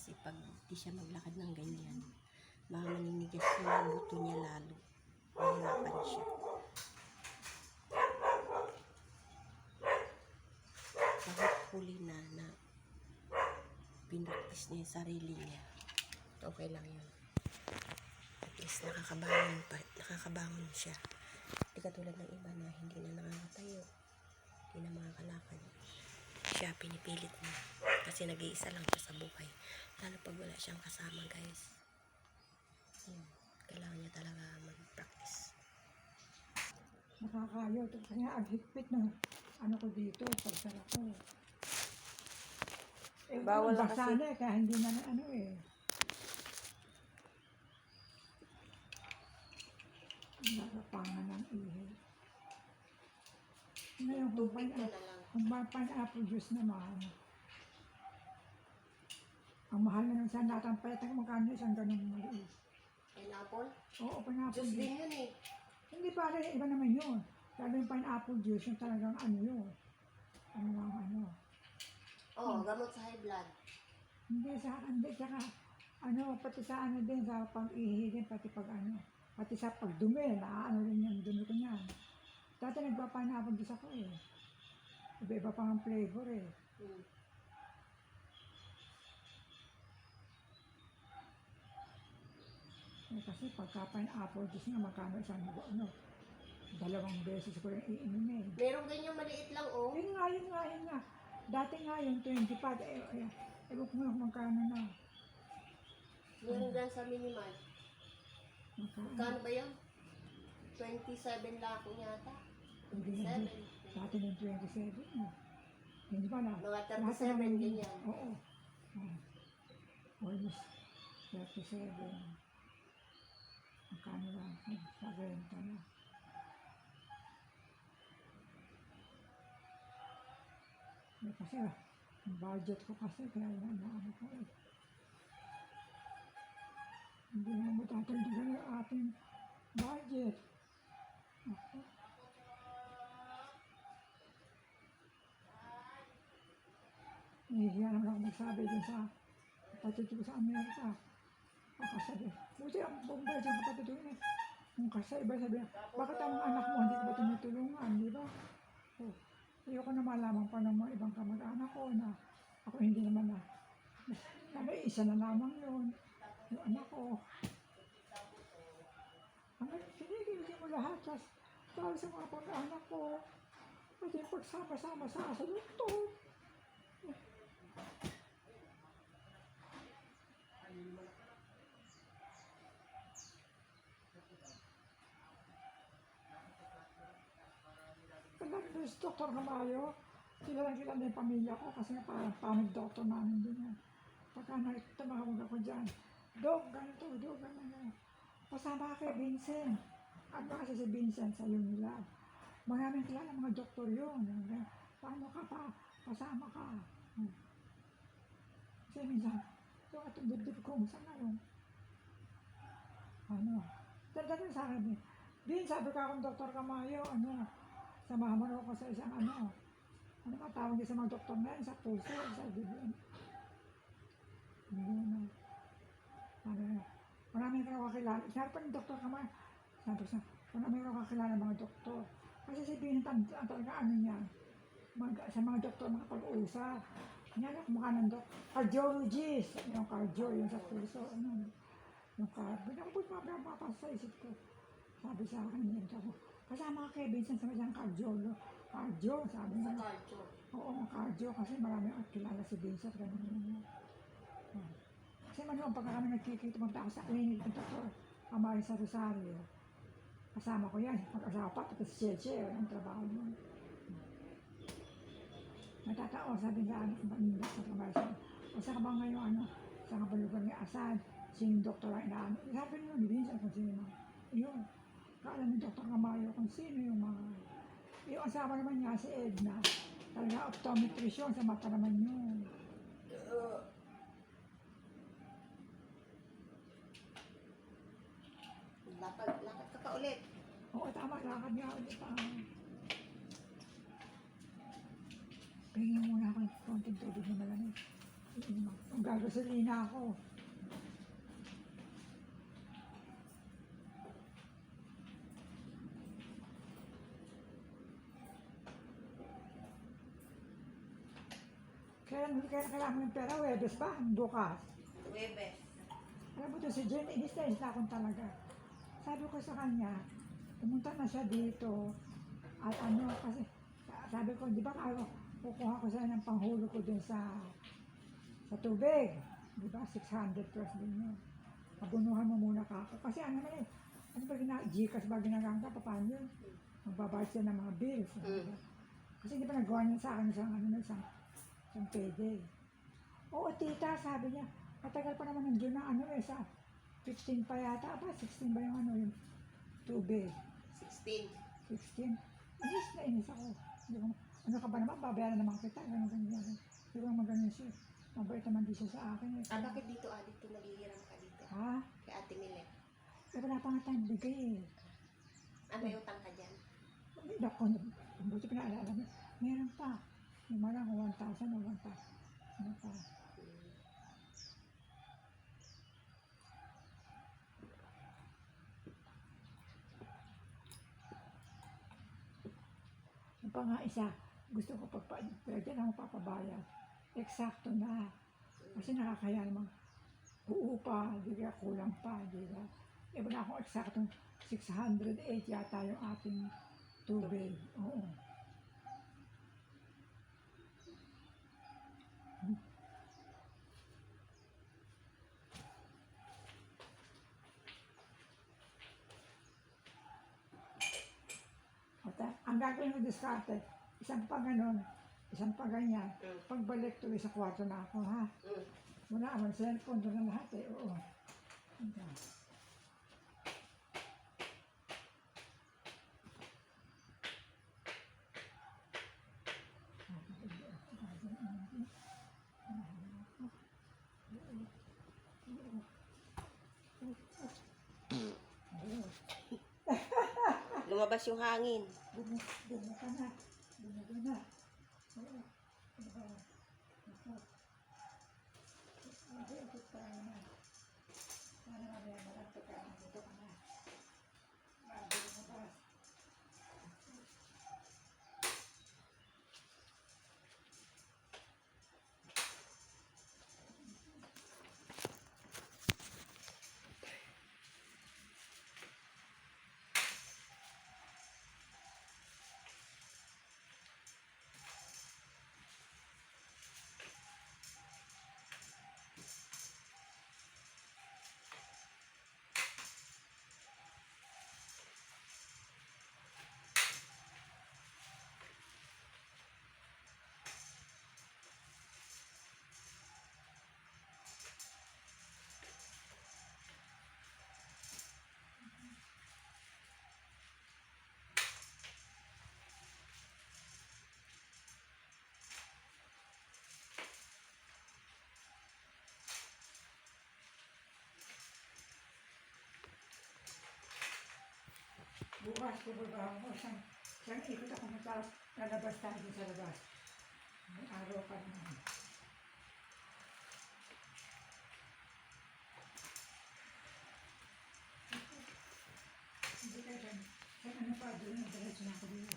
kasi pag di siya maglakad ng ganyan, baka maninigas yung buto niya lalo. Mahirapan siya. Kahit huli na pinraktis niya yung sarili niya, okay lang yun. At least nakakabangon siya. Hindi katulad ng iba na hindi na nakakatayo, hindi na makakalakad. Siya pinipilit niya kasi nag-iisa lang siya sa buhay. Lalo pag wala siyang kasama, guys. Kailangan niya talaga mag-practice. Nakakayo. Kaya ang higpit ng ano ko dito, pagsara ko. Bawal na basa kasi. na kaya hindi na ano eh. Nakapangan ng ihi. Ngayon, kung pineapple juice naman, ang mahal na ng sandatang petang magkano isang ganun maliit. Pineapple? Oo, pineapple Juice juice. din yun eh. Hindi pa rin, iba naman yun. Lalo yung pineapple juice, yung talagang ano yun. Ano lang ano. Oo, gamot sa high blood. Hindi, tsaka, ano, pati sa ano din, sa pag-ihi din, pati pag ano, pati sa pagdumi, ano rin yung dumi ko niyan. Dati nagpa-pineapple juice ako eh. Iba-iba pa ang flavor eh. Kasi pagka-pineapple juice nga, magkano isang ano, 2 beses ko rin iinom eh. Meron ganyang maliit lang oh. Yun nga. Dati nga yung 25, ewan ko nga magkano na. Meron dyan sa minimal. Magkano ba yun? 27 lang ako yata. Hindi. 27. Dati ng 27. Hindi ba na? Mga lahat 37 naman yun. ganyan. Oo. Almost 37. Magkano lang? Sa renta na. Kasi ang budget ko kasi kaya ano ko eh. Hindi na matatagdagan ang ating budget. Ako. Nahihiya naman ako magsabi din sa kapatid ko sa Amerika. Kasi buti ang bombay sa kapatid ko eh. Kung kasi iba sabi, bakit ang anak mo hindi ko ba tinutulungan, di ba? Oh, ayoko na malaman pa ng mga ibang kamag-anak ko na ako hindi naman na isa na lamang yun. Yung anak ko. Sinigil mo lahat sa mga pag-anak ko. Pwede pagsama-sama sa doktor. There's Dr. Hamayo, kilala yung pamilya ko kasi parang pamig-doktor namin din yan. Pagka tumawag ako dyan, Dok, ganito, ganito. Pasama kay Vincent. At kasi si Vincent sa Unilab. Maraming kilala mga doktor yun. Paano ka pa? Pasama ka. Kasi minsan, yung atong dibdib ko, saan na yun? Ano? Dadating sa akin, Vin, sabi ka akong Dr. Kamayo, samahan mo ako sa isang ano matawag din sa mga doktor na yun, sa puso, sa dibdib. Maraming ka kakilala. Sabi pa ng doktor Kamayo, sabi ko, maraming ka kakilala mga doktor. Kasi si Vin, talaga ano niya, sa mga doktor makapag-usap. Yan ang mukha ng cardiologist, yung cardio, yung sa puso, yung cardio. Nakapot mapapasa sa isip ko. Sabi sa akin, yun ako, kasama ka kay Vincent sa isang cardio, sabi niya. Cardio? Oo, cardio, kasi marami ang kilala si Vincent, ganun. Kasi ang pagka kami nagkikita magtaka sa clinic ng doktor, Amari sa Rosario. Kasama ko yan, mag-asawa pa, tapos siya, ang trabaho mo. Natatao, sabi niya, maninda sa commercial. O saan ka ba ngayon, saan ka ba lugar ni Asad? Sino doktor ang inaano? Sabi niyo, ni Vincent kung sino. Yun. Kaalam ni Dr. Kamayo kung sino yung mga... Yung asawa naman niya, si Edna. Talaga optometrist yun, sa mata naman yun. Lakad ka pa ulit. Oo, tama, lakad nga ulit. Pahingin muna ako ng konting tubig na malamig. Ang gagasolina ako. Kaya kailangan mo yung pera, Webes ba? Bukas. Webes. Alam mo to si Jen, inis na akong talaga. Sabi ko sa kanya, pumunta na siya dito. At ano, kasi sabi ko, di ba kukuha ko sana ng panghulog ko dun sa tubig. Di ba? 600 plus din yun. Abunuhan mo muna ka ako. Kasi ano naman eh, ano ba Gcash ba ginagamit ka? Paano yun? Magbabayad siya ng mga bills. Diba? Kasi di ba nagawa niya sa akin isang pwede. Oo, tita, sabi niya, matagal pa naman nandiyon na sa 15 pa yata. 16 ba yung tubig? 16. 16. Inis ako. Ano ka ba naman, babayaran naman kita. Ganyan. Di ba maganon siya? Mabait naman di siya sa akin. Bakit dito, dito naghihiram ka dito? Ha? Kay Ate Milet. Wala pa nga tayong bigay eh. May utang ka dyan? Ako, buti pinaalala mo. Meron pa. Yung malang 1,000 o 1,000. Ano pa? Yung pa nga isa, gusto ko pero dyan ako papabayad. Eksakto na. Kasi nakakaya namang buo pa, di kaya kulang pa, di ba? Iba na akong eksaktong 608 yata yung ating tubig. Oo. Ang gagawin ko diskarte, isang pa ganon, isang pa ganyan. Pagbalik tuloy sa kwarto na ako, ha? Wala naman cellphone, doon na lahat eh, oo. Lumabas yung hangin. Bumuka na. Bumuka na. Oo. Ikot tayo na. Sana mamaya malagto ka. Dito ka na. Bago lumabas. Bukas, bubaba ako. Siyang ikot ako matapos lalabas tayo sa labas. May araw pa naman. Hindi ka dyan. Saan ano pa, doon ang diretso na ako dito.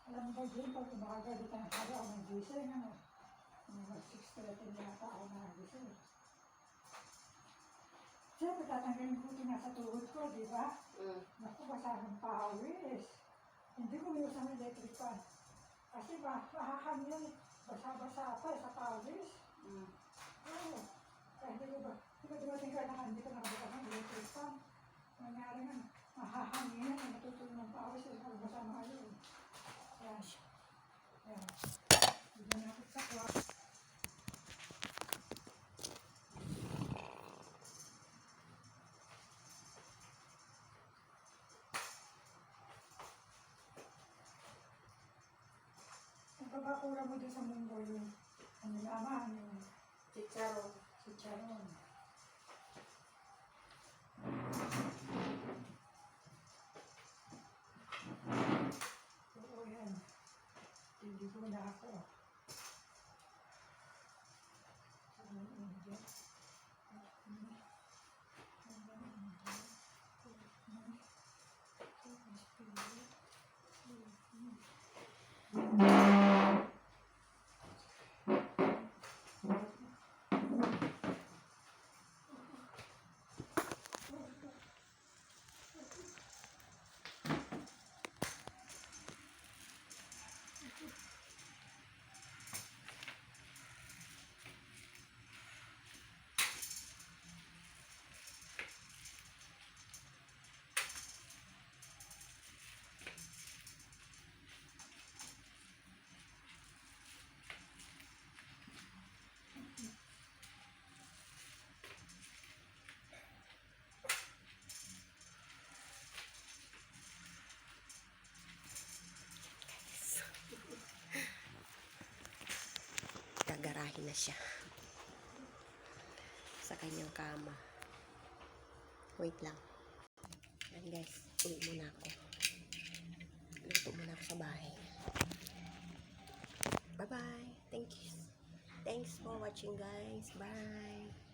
Alam mo ba dyan, pag umaga dito ng hali ako ng gising, ano? Mga 6:30 yata ako nagising. Siyempre, tatanggalin ko ito nasa tuhod ko, di ba? Naku, basa ng pawis. Hindi ko iwas ang electric fan. Kasi mahahangin, basa-basa pa sa pawis. Oo. Kaya hindi ko ba, dumating ka na hindi ko nakabukas ng electric fan. Nangyari nga, mahahangin, natutulong ng pawis, basa mga yun. Yan. Yan. Hindi na ako sa kwarto. ura mo dun sa munggo yung ano laman, yung Chicharon. chicharon. Oo, yan. Hindi ko na ako. Gagarahin na siya sa kanyang kama. Wait lang. Yan guys, uwi muna ako. Luto muna ako sa bahay. Bye bye. Thanks for watching guys. Bye.